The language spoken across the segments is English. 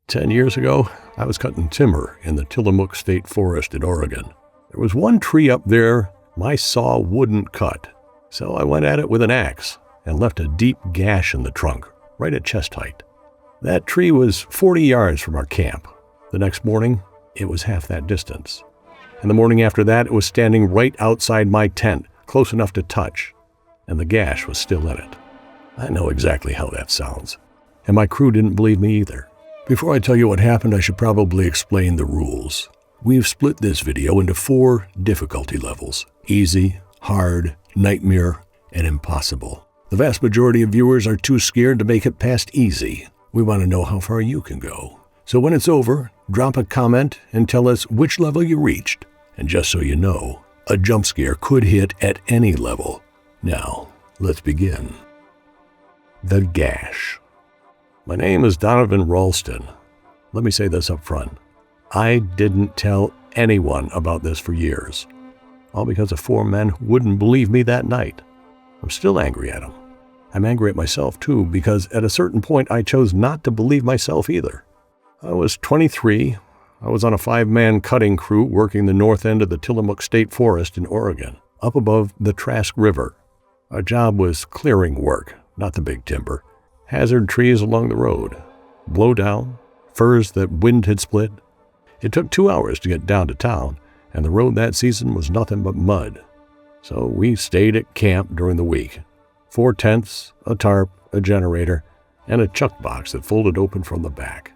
10 years ago, I was cutting timber in the Tillamook State Forest in Oregon. There was one tree up there my saw wouldn't cut, so I went at it with an axe and left a deep gash in the trunk, right at chest height. That tree was 40 yards from our camp. The next morning, it was half that distance. And the morning after that, it was standing right outside my tent, close enough to touch, and the gash was still in it. I know exactly how that sounds, and my crew didn't believe me either. Before I tell you what happened, I should probably explain the rules. We've split this video into 4 difficulty levels: easy, hard, nightmare, and impossible. The vast majority of viewers are too scared to make it past easy. We want to know how far you can go. So when it's over, drop a comment and tell us which level you reached. And just so you know, a jump scare could hit at any level. Now, let's begin. The gash. My name is Donovan Ralston. Let me say this up front. I didn't tell anyone about this for years, all because of 4 men who wouldn't believe me that night. I'm still angry at them. I'm angry at myself too, because at a certain point I chose not to believe myself either. I was 23. I was on a 5-man cutting crew working the north end of the Tillamook State Forest in Oregon, up above the Trask River. Our job was clearing work, not the big timber. Hazard trees along the road, blow down, firs that wind had split. It took 2 hours to get down to town, and the road that season was nothing but mud. So we stayed at camp during the week. 4 tents, a tarp, a generator, and a chuck box that folded open from the back.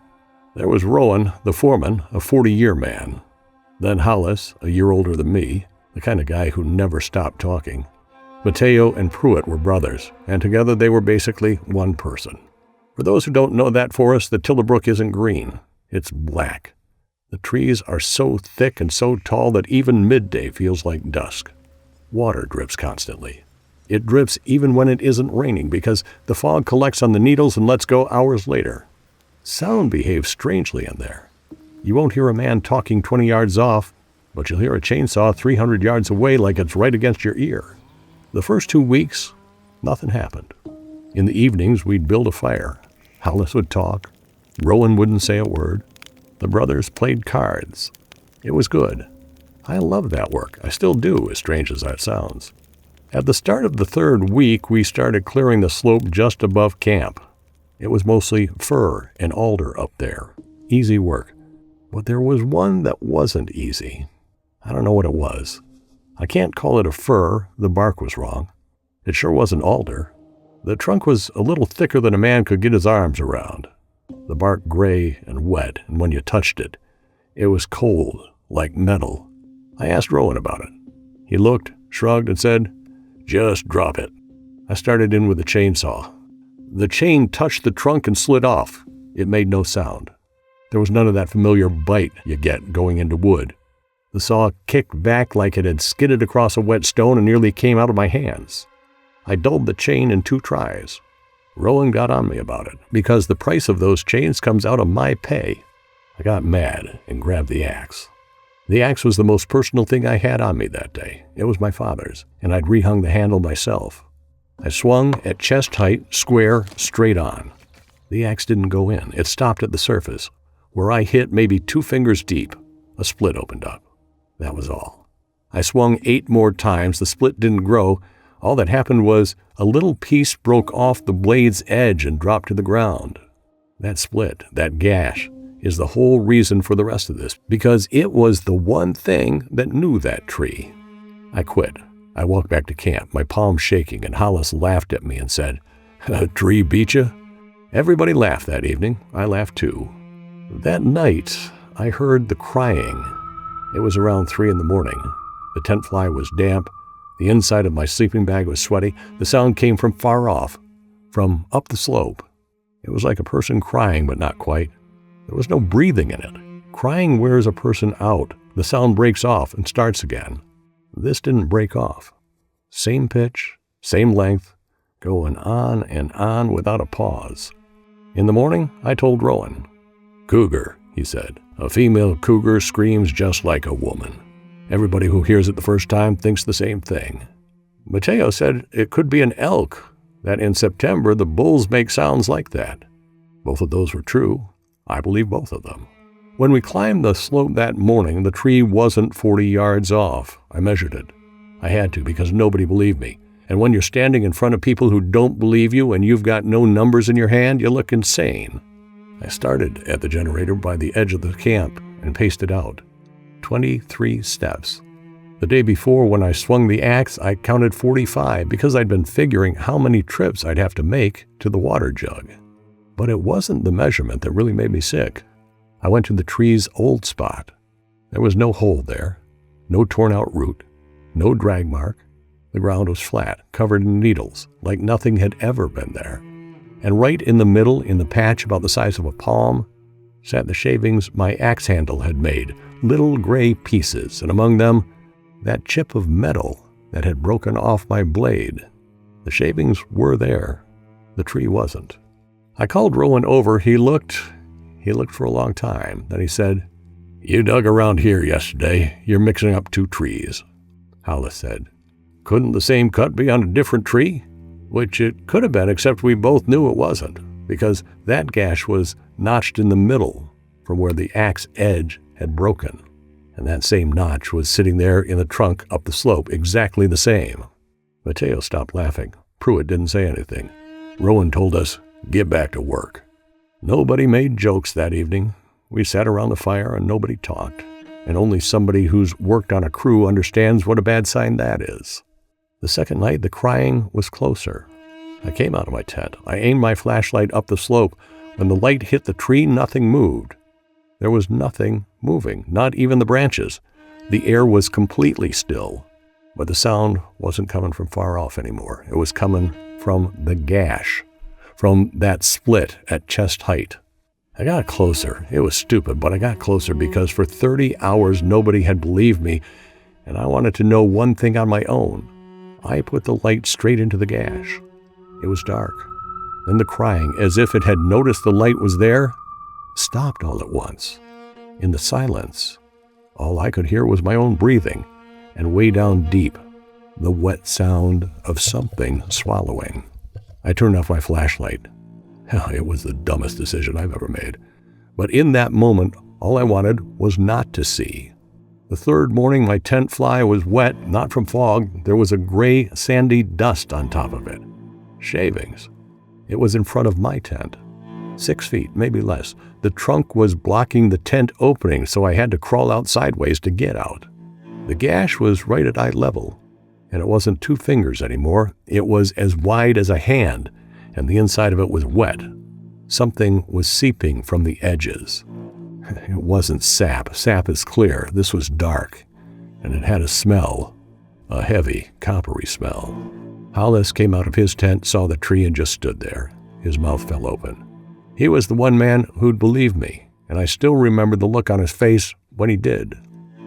There was Rowan, the foreman, a 40-year man. Then Hollis, a year older than me, the kind of guy who never stopped talking. Mateo and Pruitt were brothers, and together they were basically one person. For those who don't know that forest, the Tillamook isn't green. It's black. The trees are so thick and so tall that even midday feels like dusk. Water drips constantly. It drips even when it isn't raining because the fog collects on the needles and lets go hours later. Sound behaves strangely in there. You won't hear a man talking 20 yards off, but you'll hear a chainsaw 300 yards away like it's right against your ear. The first 2 weeks, nothing happened. In the evenings, we'd build a fire. Hollis would talk. Rowan wouldn't say a word. The brothers played cards. It was good. I loved that work. I still do, as strange as that sounds. At the start of the 3rd week, we started clearing the slope just above camp. It was mostly fir and alder up there. Easy work. But there was one that wasn't easy. I don't know what it was. I can't call it a fir. The bark was wrong. It sure wasn't alder. The trunk was a little thicker than a man could get his arms around. The bark gray and wet, and when you touched it, it was cold, like metal. I asked Rowan about it. He looked, shrugged, and said, "Just drop it." I started in with a chainsaw. The chain touched the trunk and slid off. It made no sound. There was none of that familiar bite you get going into wood. The saw kicked back like it had skidded across a wet stone and nearly came out of my hands. I dulled the chain in 2 tries. Rowan got on me about it, because the price of those chains comes out of my pay. I got mad and grabbed the axe. The axe was the most personal thing I had on me that day. It was my father's, and I'd rehung the handle myself. I swung at chest height, square, straight on. The axe didn't go in. It stopped at the surface, where I hit maybe 2 fingers deep. A split opened up. That was all. I swung 8 more times. The split didn't grow. All that happened was a little piece broke off the blade's edge and dropped to the ground. That split, that gash, is the whole reason for the rest of this, because it was the one thing that knew that tree. I quit. I walked back to camp, my palms shaking, and Hollis laughed at me and said, "A tree beat you?" Everybody laughed that evening. I laughed too. That night, I heard the crying. It was around 3 in the morning. The tent fly was damp. The inside of my sleeping bag was sweaty. The sound came from far off, from up the slope. It was like a person crying, but not quite. There was no breathing in it. Crying wears a person out. The sound breaks off and starts again. This didn't break off. Same pitch, same length, going on and on without a pause. In the morning, I told Rowan. "Cougar," he said. "A female cougar screams just like a woman. Everybody who hears it the first time thinks the same thing." Mateo said it could be an elk, that in September the bulls make sounds like that. Both of those were true. I believe both of them. When we climbed the slope that morning, the tree wasn't 40 yards off. I measured it. I had to because nobody believed me. And when you're standing in front of people who don't believe you and you've got no numbers in your hand, you look insane. I started at the generator by the edge of the camp and paced it out. 23 steps. The day before, when I swung the axe, I counted 45 because I'd been figuring how many trips I'd have to make to the water jug. But it wasn't the measurement that really made me sick. I went to the tree's old spot. There was no hole there, no torn-out root, no drag mark. The ground was flat, covered in needles, like nothing had ever been there. And right in the middle, in the patch about the size of a palm, sat the shavings my axe handle had made, little gray pieces, and among them, that chip of metal that had broken off my blade. The shavings were there. The tree wasn't. I called Rowan over. He looked for a long time. Then he said, "You dug around here yesterday. You're mixing up two trees." Hollis said, "Couldn't the same cut be on a different tree?" Which it could have been, except we both knew it wasn't, because that gash was notched in the middle from where the axe edge had broken. And that same notch was sitting there in the trunk up the slope, exactly the same. Mateo stopped laughing. Pruitt didn't say anything. Rowan told us, "Get back to work." Nobody made jokes that evening. We sat around the fire and nobody talked. And only somebody who's worked on a crew understands what a bad sign that is. The second night, the crying was closer. I came out of my tent. I aimed my flashlight up the slope. When the light hit the tree, nothing moved. There was nothing moving, not even the branches. The air was completely still, but the sound wasn't coming from far off anymore. It was coming from the gash, from that split at chest height. I got closer. It was stupid, but I got closer because for 30 hours nobody had believed me, and I wanted to know one thing on my own. I put the light straight into the gash. It was dark. Then the crying, as if it had noticed the light was there, stopped all at once. In the silence, all I could hear was my own breathing, and way down deep, the wet sound of something swallowing. I turned off my flashlight. It was the dumbest decision I've ever made. But in that moment, all I wanted was not to see. The third morning, my tent fly was wet, not from fog. There was a gray, sandy dust on top of it. Shavings. It was in front of my tent. 6 feet, maybe less. The trunk was blocking the tent opening, so I had to crawl out sideways to get out. The gash was right at eye level, and it wasn't 2 fingers anymore. It was as wide as a hand, and the inside of it was wet. Something was seeping from the edges. It wasn't sap. Sap is clear. This was dark, and it had a smell, a heavy, coppery smell. Hollis came out of his tent, saw the tree, and just stood there. His mouth fell open. He was the one man who'd believed me, and I still remember the look on his face when he did,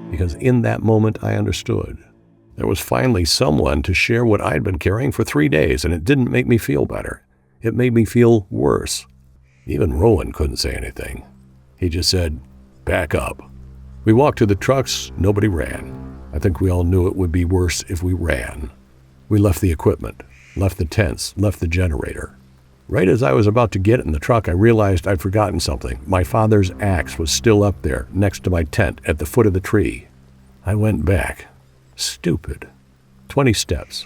because in that moment I understood. There was finally someone to share what I'd been carrying for 3 days, and it didn't make me feel better. It made me feel worse. Even Rowan couldn't say anything. He just said, "Back up." We walked to the trucks. Nobody ran. I think we all knew it would be worse if we ran. We left the equipment, left the tents, left the generator. Right as I was about to get in the truck, I realized I'd forgotten something. My father's axe was still up there, next to my tent, at the foot of the tree. I went back. Stupid. 20 steps.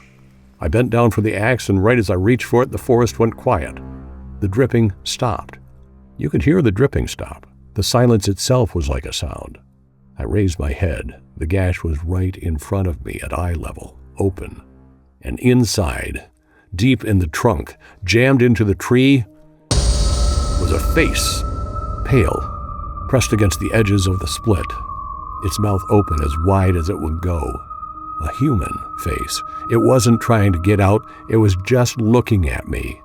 I bent down for the axe, and right as I reached for it, the forest went quiet. The dripping stopped. You could hear the dripping stop. The silence itself was like a sound. I raised my head. The gash was right in front of me at eye level, open. And inside, deep in the trunk, jammed into the tree, was a face, pale, pressed against the edges of the split, its mouth open as wide as it would go. A human face. It wasn't trying to get out, it was just looking at me.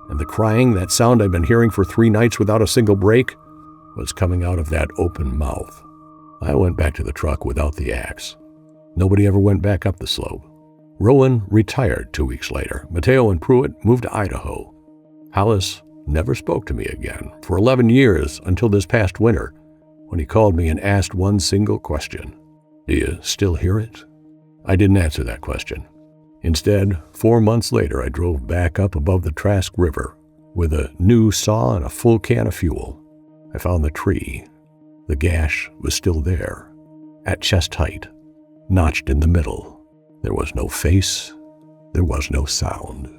And the crying, that sound I'd been hearing for 3 nights without a single break, was coming out of that open mouth. I went back to the truck without the axe. Nobody ever went back up the slope. Rowan retired 2 weeks later. Mateo and Pruitt moved to Idaho. Hollis never spoke to me again for 11 years until this past winter, when he called me and asked one single question. "Do you still hear it?" I didn't answer that question. Instead, 4 months later, I drove back up above the Trask River with a new saw and a full can of fuel. I found the tree. The gash was still there, at chest height, notched in the middle. There was no face. There was no sound.